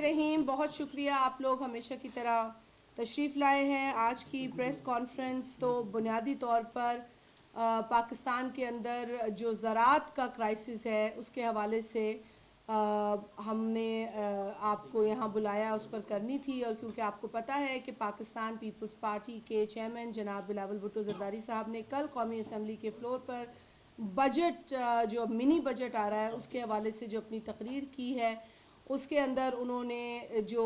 रहीम। बहुत शुक्रिया, आप लोग हमेशा की तरह तशरीफ़ लाए हैं। आज की प्रेस कॉन्फ्रेंस तो बुनियादी तौर पर पाकिस्तान के अंदर जो ज़राअत का क्राइसिस है उसके हवाले से हमने आपको यहाँ बुलाया, उस पर करनी थी। और क्योंकि आपको पता है कि पाकिस्तान पीपल्स पार्टी के चेयरमैन जनाब बिलावल भुट्टो ज़रदारी साहब ने कल कौमी असम्बली के फ्लोर पर बजट, जो मिनी बजट आ रहा है उसके हवाले से जो अपनी तकरीर की है, उसके अंदर उन्होंने जो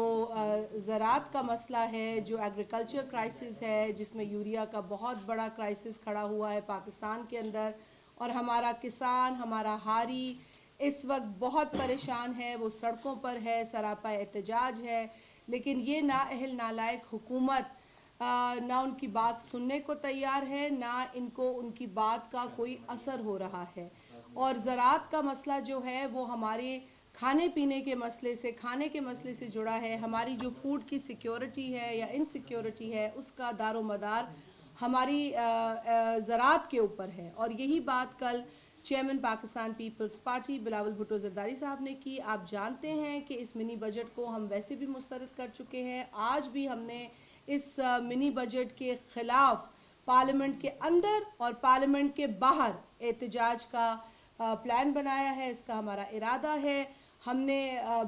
ज़राअत का मसला है, जो एग्रीकल्चर क्राइसिस है, जिसमें यूरिया का बहुत बड़ा क्राइसिस खड़ा हुआ है पाकिस्तान के अंदर, और हमारा किसान, हमारा हारी इस वक्त बहुत परेशान है, वो सड़कों पर है, सरापा एहतजाज है। लेकिन ये नाअहल नालायक हुकूमत ना उनकी बात सुनने को तैयार है, ना इनको उनकी बात का कोई असर हो रहा है। और ज़राअत का मसला जो है वो हमारे खाने पीने के मसले से, खाने के मसले से जुड़ा है। हमारी जो फूड की सिक्योरिटी है या इनसिक्योरिटी है, उसका दारो मदार हमारी ज़राअत के ऊपर है। और यही बात कल चेयरमैन पाकिस्तान पीपल्स पार्टी बिलावल भुट्टो ज़रदारी साहब ने की। आप जानते हैं कि इस मिनी बजट को हम वैसे भी मुस्तरद कर चुके हैं। आज भी हमने इस मिनी बजट के ख़िलाफ़ पार्लियामेंट के अंदर और पार्लियामेंट के बाहर एहतजाज का प्लान बनाया है। इसका हमारा इरादा है। हमने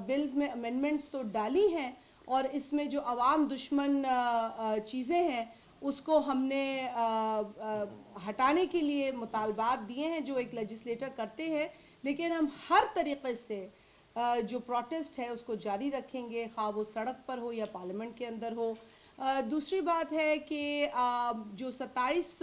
बिल्स में अमेंडमेंट्स तो डाली हैं, और इसमें जो अवाम दुश्मन चीज़ें हैं उसको हमने हटाने के लिए मुतालबात दिए हैं जो एक लेजिस्लेटर करते हैं। लेकिन हम हर तरीक़े से जो प्रोटेस्ट है उसको जारी रखेंगे, खा वो सड़क पर हो या पार्लियामेंट के अंदर हो। दूसरी बात है कि जो 27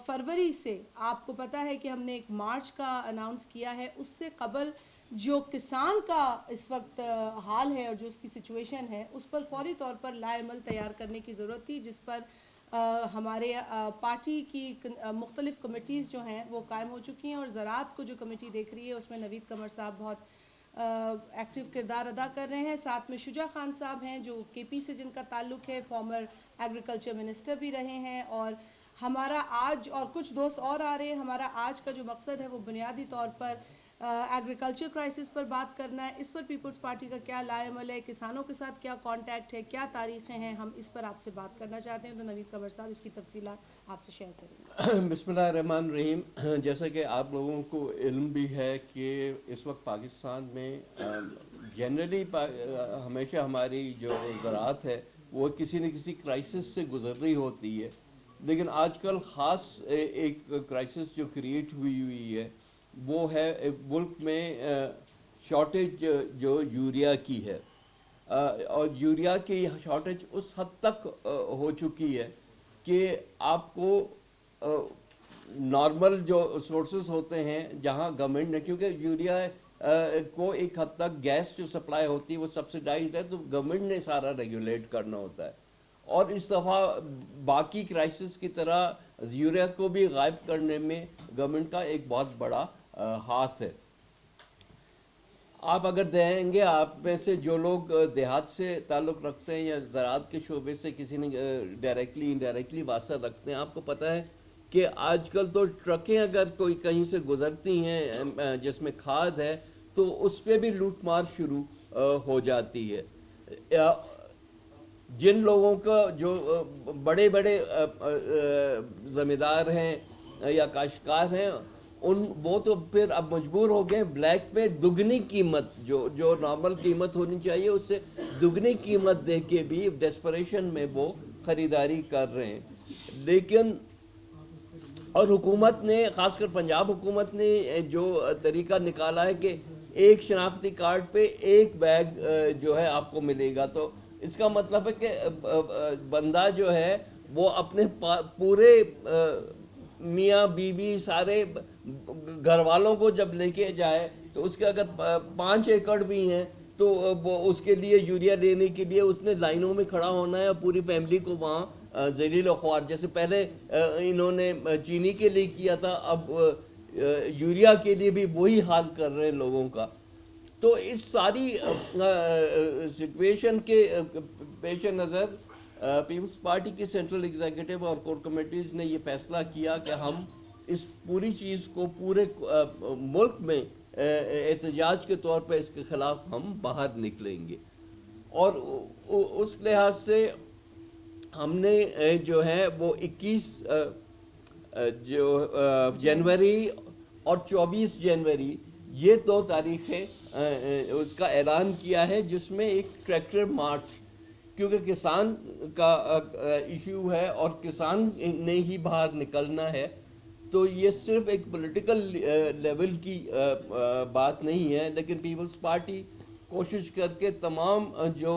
फरवरी से आपको पता है कि हमने एक मार्च का अनाउंस किया है। उससे कबल जो किसान का इस वक्त हाल है और जो उसकी सिचुएशन है, उस पर फौरी तौर पर लाएमल तैयार करने की ज़रूरत थी, जिस पर हमारे पार्टी की मुख्तलिफ़ कमेटीज़ जो हैं वो कायम हो चुकी हैं। और ज़राअत को जो कमेटी देख रही है उसमें नवीद कमर साहब बहुत एक्टिव किरदार अदा कर रहे हैं। साथ में शुजा खान साहब हैं जो KP से जिनका ताल्लुक़ है, फॉर्मर एग्रीकल्चर मिनिस्टर भी रहे हैं। और हमारा आज, और कुछ दोस्त और आ रहे हैं, हमारा आज का जो मकसद है वो बुनियादी तौर पर एग्रीकल्चर क्राइसिस पर बात करना है। इस पर पीपल्स पार्टी का क्या लाएमल है, किसानों के साथ क्या कांटेक्ट है, क्या तारीखें हैं, हम इस पर आपसे बात करना चाहते हैं। तो नवीद कमर साहब इसकी तफसीलात आपसे शेयर करेंगे। बिस्मिल्लाहिर्रहमानिर्रहीम। जैसा कि आप लोगों को इल्म भी है कि इस वक्त पाकिस्तान में जनरली हमेशा हमारी जो ज़राअत है वो किसी न किसी क्राइसिस से गुजर रही होती है। लेकिन आजकल ख़ास एक क्राइसिस जो क्रिएट हुई है वो है मुल्क में शॉर्टेज जो यूरिया की है। और यूरिया की शॉर्टेज उस हद तक हो चुकी है कि आपको नॉर्मल जो सोर्सेज होते हैं जहां गवर्नमेंट ने, क्योंकि यूरिया को एक हद तक गैस जो सप्लाई होती है वो सब्सिडाइज्ड है, तो गवर्नमेंट ने सारा रेगुलेट करना होता है। और इस दफ़ा बाकी क्राइसिस की तरह यूरिया को भी गायब करने में गवर्नमेंट का एक बहुत बड़ा हाथ है। आप अगर देखेंगे, आप में से जो लोग देहात से ताल्लुक़ रखते हैं या ज़राअत के शोबे से किसी ने डायरेक्टली इनडायरेक्टली वास्ता रखते हैं, आपको पता है कि आजकल तो ट्रकें अगर कोई कहीं से गुज़रती हैं जिसमें खाद है तो उस पर भी लूट मार शुरू हो जाती है। जिन लोगों का जो बड़े बड़े ज़मींदार हैं या काश्तकार हैं, वो तो फिर अब मजबूर हो गए ब्लैक में दुगनी कीमत, जो नॉर्मल कीमत होनी चाहिए उससे दुगनी कीमत दे के भी डेस्परेशन में वो ख़रीदारी कर रहे हैं। लेकिन और हुकूमत ने, ख़ासकर पंजाब हुकूमत ने जो तरीका निकाला है कि एक शनाख्ती कार्ड पे एक बैग जो है आपको मिलेगा, तो इसका मतलब है कि बंदा जो है वो अपने पूरे मियाँ बीवी सारे घर वालों को जब लेके जाए तो उसके अगर 5 एकड़ भी हैं तो वो उसके लिए यूरिया लेने के लिए उसने लाइनों में खड़ा होना है और पूरी फैमिली को वहाँ जलील ख्वार, जैसे पहले इन्होंने चीनी के लिए किया था, अब यूरिया के लिए भी वही हाल कर रहे हैं लोगों का। तो इस सारी सिचुएशन के पेश नज़र पीपल्स पार्टी की सेंट्रल एग्जीक्यूटिव और कोर कमेटीज़ ने ये फैसला किया कि हम इस पूरी चीज़ को पूरे मुल्क में احتجاج کے طور پہ اس کے خلاف ہم باہر نکلیں گے. اور اس لحاظ سے ہم نے جو ہے وہ 21 جو جنوری اور 24 جنوری یہ 2 تاریخیں اس کا اعلان کیا ہے، جس میں ایک ٹریکٹر مارچ، کیونکہ کسان کا ایشو ہے اور کسان نے ہی باہر نکلنا ہے، تو یہ صرف ایک پولیٹیکل لیول کی بات نہیں ہے، لیکن پیپلز پارٹی کوشش کر کے تمام جو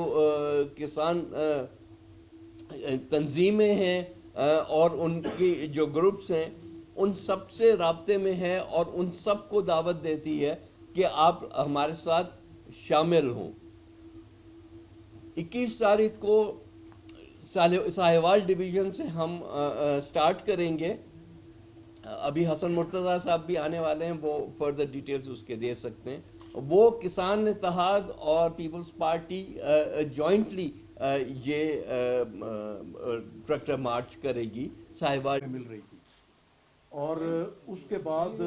کسان تنظیمیں ہیں اور ان کی جو گروپس ہیں ان سب سے رابطے میں ہے اور ان سب کو دعوت دیتی ہے کہ آپ ہمارے ساتھ شامل ہوں. 21 تاریخ کو ساہیوال ڈویژن سے ہم سٹارٹ کریں گے. ابھی حسن مرتضیٰ صاحب بھی آنے والے ہیں، وہ فردر ڈیٹیلز اس کے دے سکتے ہیں. وہ کسان اتحاد اور پیپلز پارٹی جوائنٹلی یہ ٹریکٹر مارچ کرے گی ساہیوال. مل رہی تھی اور اس کے بعد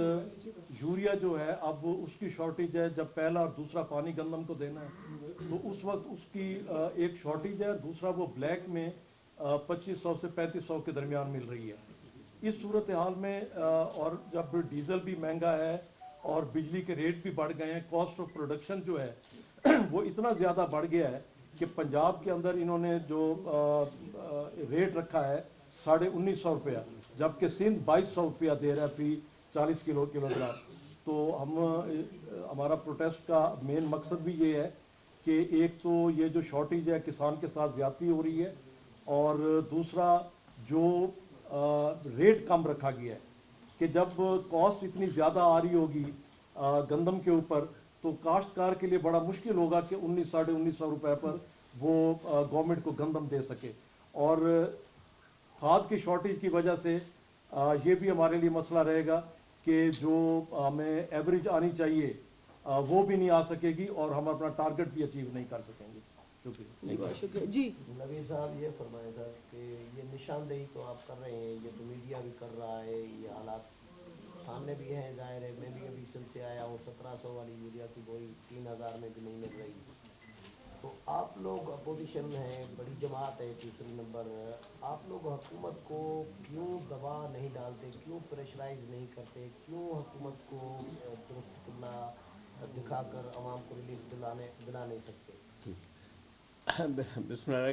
یوریا جو ہے اب اس کی شارٹیج ہے. جب پہلا اور دوسرا پانی گندم کو دینا ہے تو اس وقت اس کی ایک شارٹیج ہے، اور دوسرا وہ بلیک میں 2500 سے 3500 کے درمیان مل رہی ہے. اس صورتحال میں اور جب ڈیزل بھی مہنگا ہے اور بجلی کے ریٹ بھی بڑھ گئے ہیں، کاسٹ آف پروڈکشن جو ہے وہ اتنا زیادہ بڑھ گیا ہے کہ پنجاب کے اندر انہوں نے جو ریٹ رکھا ہے 1950 روپیہ، جبکہ سندھ 2200 روپیہ دے رہا ہے فی 40 کلو گرام. تو ہمارا پروٹیسٹ کا مین مقصد بھی یہ ہے کہ ایک تو یہ جو شارٹیج ہے کسان کے ساتھ زیادتی ہو رہی ہے، اور دوسرا جو ریٹ کم رکھا گیا ہے کہ جب کاسٹ اتنی زیادہ آ رہی ہوگی گندم کے اوپر تو کاشتکار کے لیے بڑا مشکل ہوگا کہ 1900 روپے پر وہ گورنمنٹ کو گندم دے سکے. اور کھاد کی شارٹیج کی وجہ سے یہ بھی ہمارے لیے مسئلہ رہے گا کہ جو ہمیں ایوریج آنی چاہیے وہ بھی نہیں آ سکے گی اور ہم اپنا ٹارگٹ بھی اچیو نہیں کر سکیں گے. شکریہ. بہت شکریہ. جی نوید صاحب یہ فرمائیں سر کہ یہ نشاندہی تو آپ کر رہے ہیں، یہ تو میڈیا بھی کر رہا ہے، یہ حالات سامنے بھی ہیں، ظاہر ہے. میں بھی ابھی سندھ سے آیا ہوں، 1700 والی یوریا کی بوری 3000 میں بھی نہیں مل رہی. تو آپ لوگ اپوزیشن میں ہیں، بڑی جماعت ہے، تیسری نمبر، آپ لوگ حکومت کو کیوں دباؤ نہیں ڈالتے، کیوں پریشرائز نہیں کرتے، کیوں حکومت کو درست قبلہ دکھا کر عوام کو ریلیف دلا نہیں سکتے؟ بسم اللہ